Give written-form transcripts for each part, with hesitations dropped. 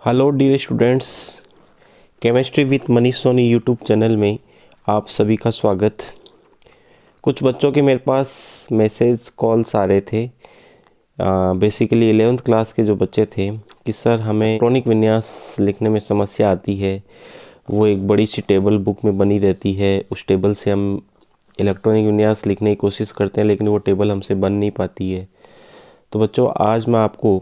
Hello dear students, chemistry with Manish Soni YouTube channel में आप सभी का स्वागत। कुछ बच्चों के मेरे पास मैसेज कॉल्स आ रहे थे। बेसिकली 11th क्लास के जो बच्चे थे कि सर हमें इलेक्ट्रॉनिक विन्यास लिखने में समस्या आती है। वो एक बड़ी सी टेबल बुक में बनी रहती है, उस टेबल से हम इलेक्ट्रॉनिक विन्यास लिखने की कोशिश करते हैं लेकिन वो टेबल हमसे बन नहीं पाती है। तो बच्चों, आज मैं आपको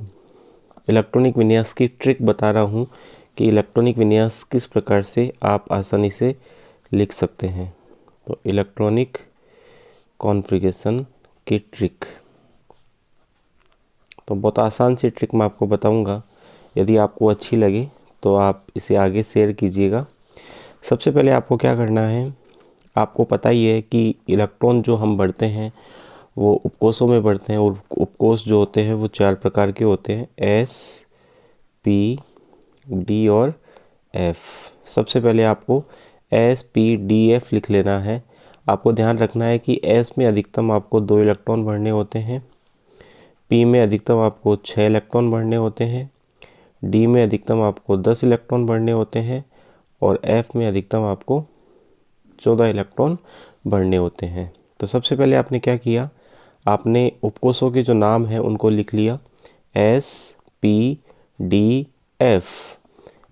इलेक्ट्रॉनिक विन्यास की ट्रिक बता रहा हूँ कि इलेक्ट्रॉनिक विन्यास किस प्रकार से आप आसानी से लिख सकते हैं। तो इलेक्ट्रॉनिक कॉन्फ़िगरेशन की ट्रिक, तो बहुत आसान सी ट्रिक मैं आपको बताऊंगा। यदि आपको अच्छी लगे तो आप इसे आगे शेयर कीजिएगा। सबसे पहले आपको क्या करना है, आपको पता ही है कि इलेक्ट्रॉन जो हम बढ़ते हैं वो उपकोषों में बढ़ते हैं और उपकोष जो होते हैं वो 4 प्रकार के होते हैं, एस, पी, डी और एफ। सबसे पहले आपको एस, पी, डी, एफ लिख लेना है। आपको ध्यान रखना है कि एस में अधिकतम आपको 2 इलेक्ट्रॉन भरने होते हैं, पी में अधिकतम आपको 6 इलेक्ट्रॉन भरने होते हैं, डी में अधिकतम आपको 10 इलेक्ट्रॉन भरने होते हैं और एफ में अधिकतम आपको 14 इलेक्ट्रॉन भरने होते हैं। तो सबसे पहले आपने क्या किया, आपने उपकोषों के जो नाम हैं उनको लिख लिया, S, P, D, F.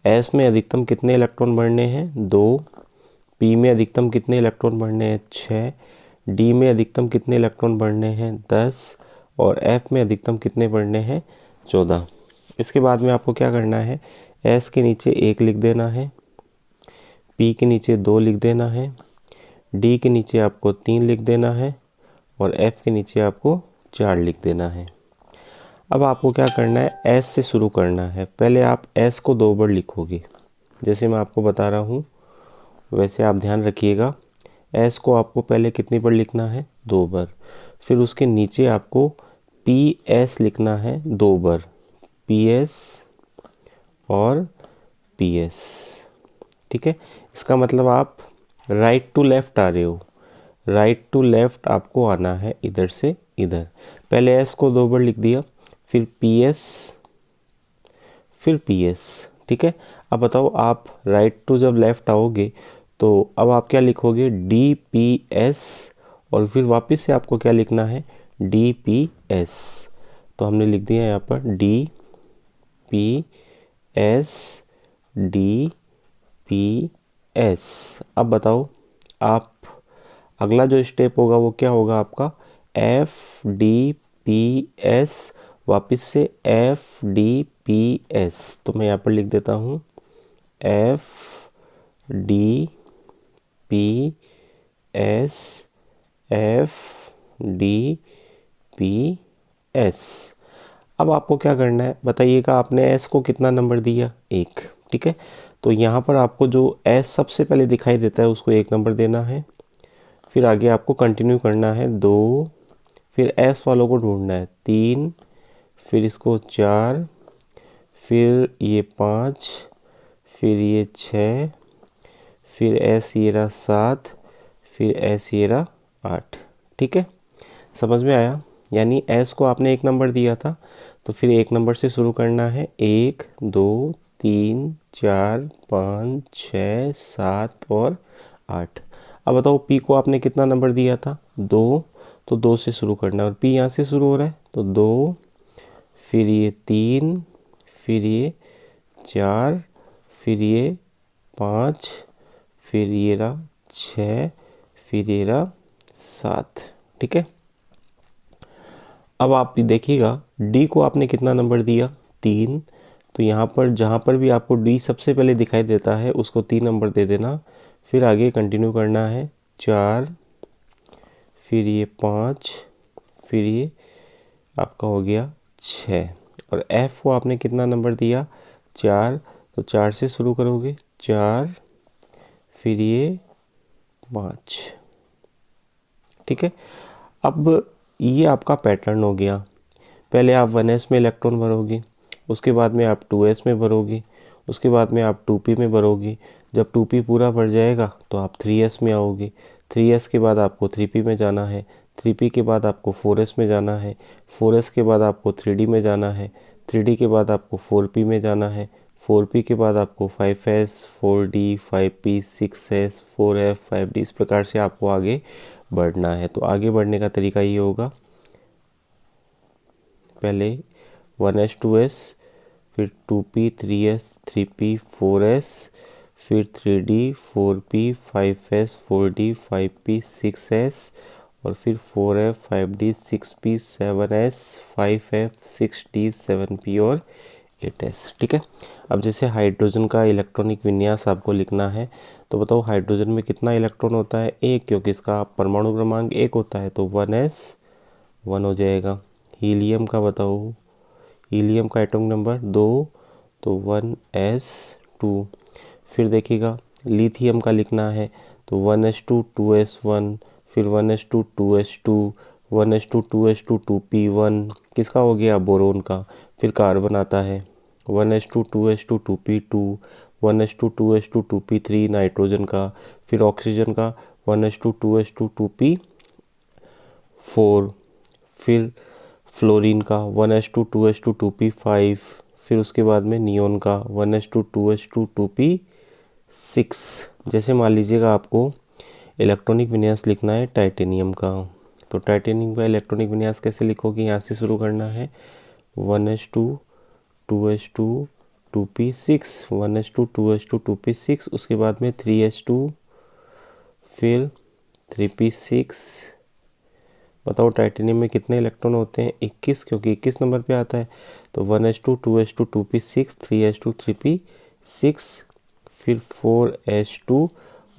S में अधिकतम कितने इलेक्ट्रॉन भरने हैं, 2। पी में अधिकतम कितने इलेक्ट्रॉन भरने हैं, 6। डी में अधिकतम कितने इलेक्ट्रॉन भरने हैं, 10। और एफ में अधिकतम कितने भरने हैं, 14। इसके बाद में आपको क्या करना है, एस के नीचे 1 लिख देना है, पी के नीचे 2 लिख देना है, डी के नीचे आपको 3 लिख देना है और एफ के नीचे आपको 4 लिख देना है। अब आपको क्या करना है, एस से शुरू करना है। पहले आप एस को 2 बार लिखोगे, जैसे मैं आपको बता रहा हूँ वैसे आप ध्यान रखिएगा। एस को आपको पहले कितनी बार लिखना है, 2 बार। फिर उसके नीचे आपको पी एस लिखना है 2 बार, पी एस और पी एस। ठीक है, इसका मतलब आप राइट टू लेफ़्ट आ रहे हो, राइट टू लेफ़्ट आपको आना है इधर से इधर। पहले एस को 2 बार लिख दिया, फिर पी एस, फिर पी एस। ठीक है, अब बताओ आप राइट टू जब लेफ़्ट आओगे तो अब आप क्या लिखोगे, डी पी एस और फिर वापस से आपको क्या लिखना है, डी पी एस। तो हमने लिख दिया यहाँ पर D P S, D P S. अब बताओ आप अगला जो स्टेप होगा वो क्या होगा आपका, एफ डी पी एस, वापस से एफ डी पी एस। तो मैं यहाँ पर लिख देता हूँ F D P S, F D P S. अब आपको क्या करना है बताइएगा, आपने एस को कितना नंबर दिया, 1। ठीक है, तो यहाँ पर आपको जो एस सबसे पहले दिखाई देता है उसको 1 नंबर देना है। फिर आगे आपको कंटिन्यू करना है 2, फिर एस वालों को ढूंढना है 3, फिर इसको 4, फिर ये 5, फिर ये 6, फिर एस ये रहा 7, फिर एस ये रहा 8। ठीक है, समझ में आया। यानी एस को आपने 1 नंबर दिया था तो फिर 1 नंबर से शुरू करना है, 1, 2, 3, 4, 5, 6, 7 और 8। अब बताओ पी को आपने कितना नंबर दिया था, 2, तो 2 से शुरू करना है और पी यहाँ से शुरू हो रहा है तो 2, फिर ये 3, फिर ये 4, फिर ये 5, फिर ये रहा 6, फिर ये रहा 7। ठीक है, अब आप देखिएगा डी को आपने कितना नंबर दिया, 3। तो यहाँ पर जहाँ पर भी आपको डी सबसे पहले दिखाई देता है उसको 3 नंबर दे देना। फिर आगे कंटिन्यू करना है 4, फिर ये 5, फिर ये आपका हो गया 6 और एफ को आपने कितना नंबर दिया, 4। तो 4 से शुरू करोगे, 4, फिर ये 5। ठीक है, अब ये आपका पैटर्न हो गया। पहले आप 1s में इलेक्ट्रॉन भरोगे, उसके बाद में आप 2s में भरोगे, उसके बाद में आप 2p में भरोगे। जब 2p पूरा भर जाएगा तो आप 3s में आओगे, 3s के बाद आपको 3p में जाना है, 3p के बाद आपको 4s में जाना है, 4s के बाद आपको 3d में जाना है, 3d के बाद आपको 4p में जाना है, 4p के बाद आपको 5s, 4d, 5p, 6s, 4f, 5d, इस प्रकार से आपको आगे बढ़ना है। तो आगे बढ़ने का तरीका ये होगा, पहले 1s, 2s, फिर 2p, 3s, 3p, 4s, फिर 3d, 4p, 5s, 4d, 5p, 6s, और फिर 4f, 5d, 6p, 7s, 5f, 6d, 7p और 8s। ठीक है। अब जैसे हाइड्रोजन का इलेक्ट्रॉनिक विन्यास आपको लिखना है, तो बताओ हाइड्रोजन में कितना इलेक्ट्रॉन होता है? एक, क्योंकि इसका परमाणु क्रमांक 1 होता है, तो 1s 1 हो जाएगा। हीलियम का बताओ, हीलियम का एटॉमिक नंबर 2, तो 1s2। फिर देखिएगा लिथियम का लिखना है, तो 1s2, 2s1, फिर 1s2, 2s2, 1s2, 2s2, 2p1, किसका हो गया? बोरोन का। फिर कार्बन आता है 1s2, 2s2, 2p2, 1s2, 2s2, 2p3 nitrogen का। फिर ऑक्सीजन का 1s2, 2s2, 2p4। फिर फ्लोरीन का 1s2, 2s2, 2p5। फिर उसके बाद में नियोन का 1s2, 2s2, 2p6। जैसे मान लीजिएगा आपको इलेक्ट्रॉनिक विन्यास लिखना है टाइटेनियम का, तो टाइटेनियम का इलेक्ट्रॉनिक विन्यास कैसे लिखोगे? यहाँ से शुरू करना है 1s2, 2s2, 2p6, 1s2, 2s2, 2p6, उसके बाद में 3s2, फिर 3p6। बताओ टाइटेनियम में कितने इलेक्ट्रॉन होते हैं? 21, क्योंकि 21 नंबर पे आता है। तो 1s2, 2s2, 2p6, 3s2, 3p6, फिर 4s2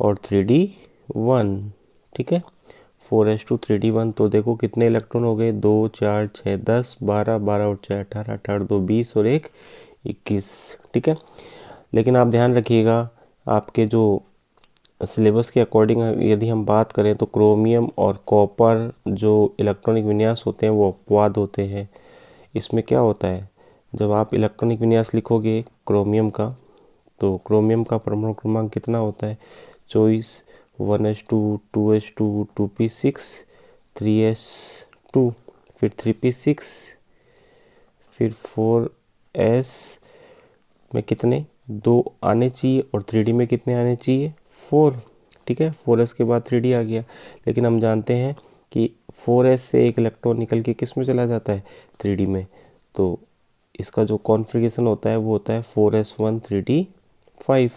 और 3d1। ठीक है, 4s2, 3d1। तो देखो कितने इलेक्ट्रॉन हो गए? 2, 4, 6, 10, 12, 12 और 6, 18, 18, 2, 20 और 1, 21। ठीक है। लेकिन आप ध्यान रखिएगा, आपके जो सिलेबस के अकॉर्डिंग यदि हम बात करें तो क्रोमियम और कॉपर जो इलेक्ट्रॉनिक विन्यास होते हैं वो अपवाद होते हैं। इसमें क्या होता है, जब आप इलेक्ट्रॉनिक विन्यास लिखोगे क्रोमियम का, तो क्रोमियम का परमाणु क्रमांक कितना होता है? 24, 1s2, 2s2, 2p6, 3s2, फिर 3p6, फिर 4s में कितने? 2 आने चाहिए, और 3d में कितने आने चाहिए? 4। ठीक है, 4s के बाद 3d आ गया। लेकिन हम जानते हैं कि 4s से एक इलेक्ट्रॉन निकल के किस में चला जाता है? 3d में। तो इसका जो कॉन्फ़िगरेशन होता है वो होता है 4s1 3d5।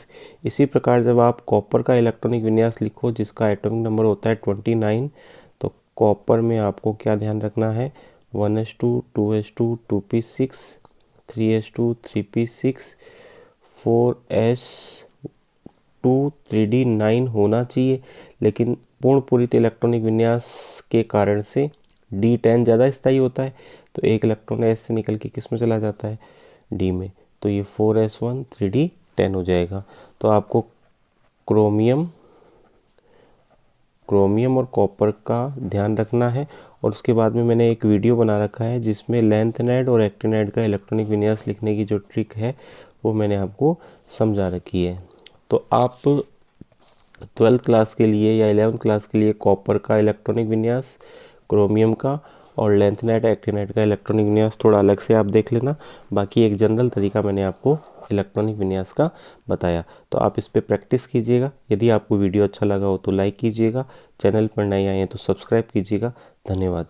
इसी प्रकार जब आप कॉपर का इलेक्ट्रॉनिक विन्यास लिखो जिसका एटॉमिक नंबर होता है 29, तो कॉपर में आपको क्या ध्यान रखना है? 1s2, 2s2, 2p6, 3s2, 3p6, 4s2, 3d9 होना चाहिए। लेकिन पूर्ण पूरित इलेक्ट्रॉनिक विन्यास के कारण से d10 ज़्यादा स्थायी होता है, तो एक इलेक्ट्रॉन s से निकल के किस में चला जाता है? d में। तो ये 4s1 3d10 हो जाएगा। तो आपको क्रोमियम और कॉपर का ध्यान रखना है। और उसके बाद में मैंने एक वीडियो बना रखा है जिसमें लेंथेनाइड और एक्टिनाइड का इलेक्ट्रॉनिक विन्यास लिखने की जो ट्रिक है वो मैंने आपको समझा रखी है। तो आप 12th क्लास के लिए या 11th क्लास के लिए कॉपर का इलेक्ट्रॉनिक विन्यास, क्रोमियम का और लेंथेनाइड एक्टिनाइड का इलेक्ट्रॉनिक विन्यास थोड़ा अलग से आप देख लेना। बाकी एक जनरल तरीका मैंने आपको इलेक्ट्रॉनिक विन्यास का बताया, तो आप इस पर प्रैक्टिस कीजिएगा। यदि आपको वीडियो अच्छा लगा हो तो लाइक कीजिएगा, चैनल पर नए आए हैं तो सब्सक्राइब कीजिएगा। धन्यवाद।